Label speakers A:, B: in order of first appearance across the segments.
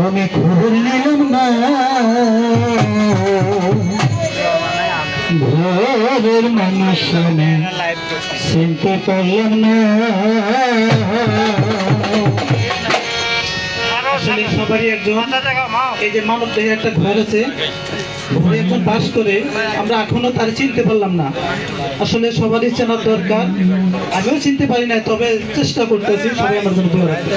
A: আমি খবর নিলাম না ঘরের মানুষ চিনতে পারলাম না। সবারই একজন এই যে মানব দেহে একটা ঘর আছে, ঘরে একজন বাস করে, আমরা এখনো তার চিনতে পারলাম না। আসলে সবারই চেনার দরকার, আমিও চিনতে পারি না, তবে চেষ্টা করতেছি। সবাই আমার জন্য দোয়া রাখবে।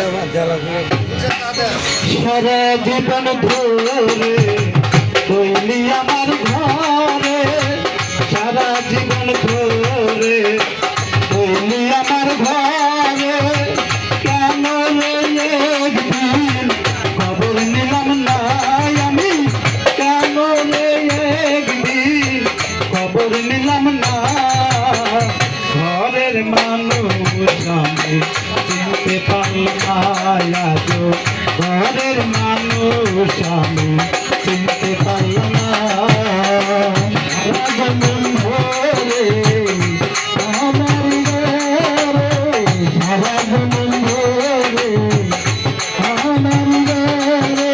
A: সারা জীবন ধরে কইলি আমার ঘরে, সারা জীবন ধরে কইলি আমার ঘরে, কেন একদিন খবর নিলাম না আমি, কেন একদিন খবর নিলাম না। ঘরের মানুষ আমি চিনতে পারলাম না, ঘরের মানুষ আমি চিনতে পারলাম না। রাজমন ভরে আমার ঘরে, রাজমন ভরে আমার ঘরে,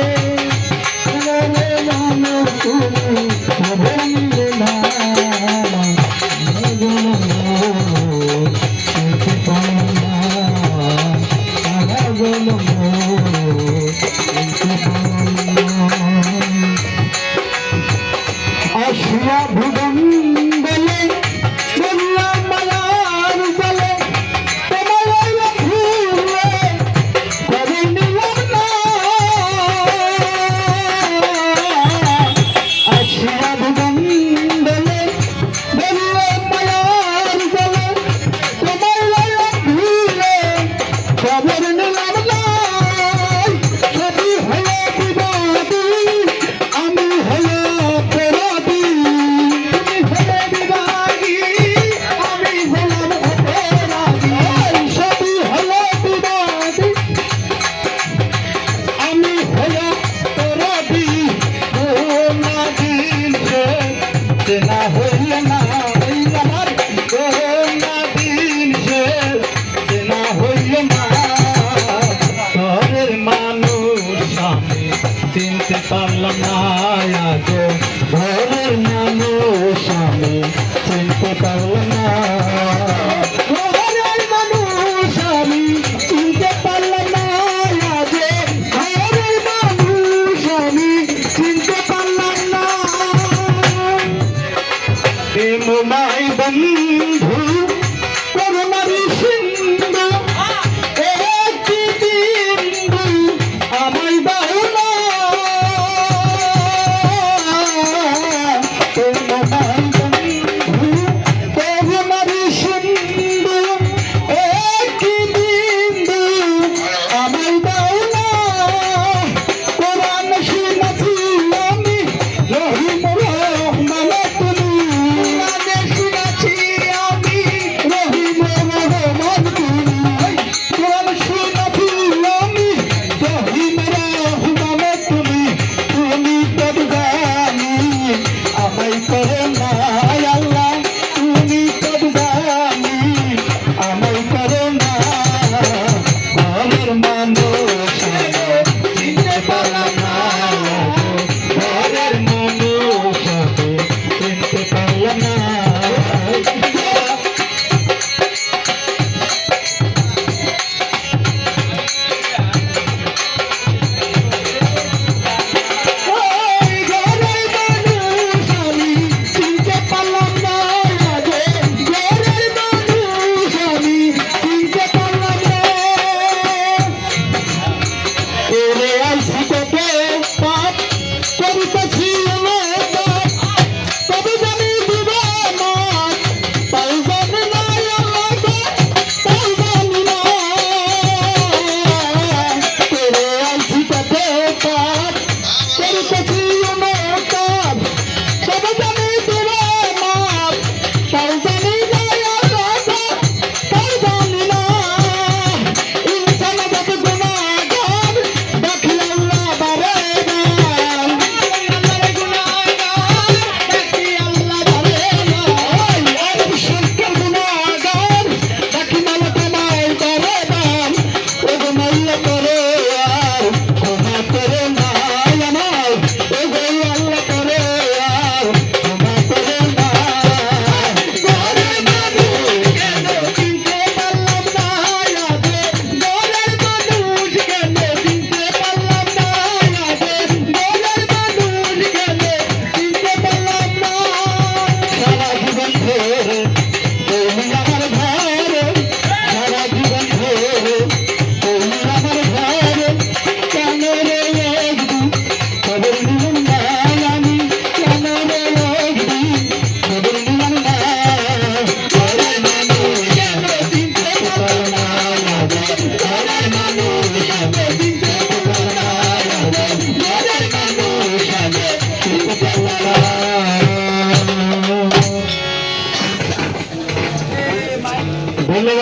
A: তুমি খবর নিলে না, চিনতে পারলাম না, রাজমন আসিয়া ভুবন বলে বললাম মায়ার বলে, তোমার ভুলে করে নিলাম না। আসিয়া ভুবন বলে বললাম মায়ার বলে, তোমার ভুলে খবর নিলাম না। সবই হলো বিবাদী, আমি হলো অপরাধী, তুমি হলে বিবাদী, আমি হলাম অপরাধী। সবই হলো বিবাদী, আমি হলো অপরাধী। না দিন সে না হইল না আমার, না দিন সে না হইল না। ঘরের মানুষ আমি চিনতে পারলাম না, ঘরের মানুষ আমি চিনতে পারলাম না। ঘরের মানুষ আমি চিনতে পারলাম না, ঘরের মানুষ আমি চিনতে পারলাম না। প্রেমময় বন্ধু করুণার সিন্ধু, একটি বিন্দু আমায় দাও না। প্রেমময় বন্ধু করুণার সিন্ধু, একটি বিন্দু আমায় দাও না। কোরআন শুনেছি আমি রহিম রহমান, তুমি কোরআন শুনেছি আমি রহিম রহমান, তুমি কোরআন শুনেছি আমি রহিম রহমান, তুমি তুমি তদগানি আমায় করে না আল্লাহ, তুমি তদগানি আমায় করে না। ঘরের মানুষ চিনতে পারলাম না, ঘরের মানুষ চিনতে পারলাম না। করে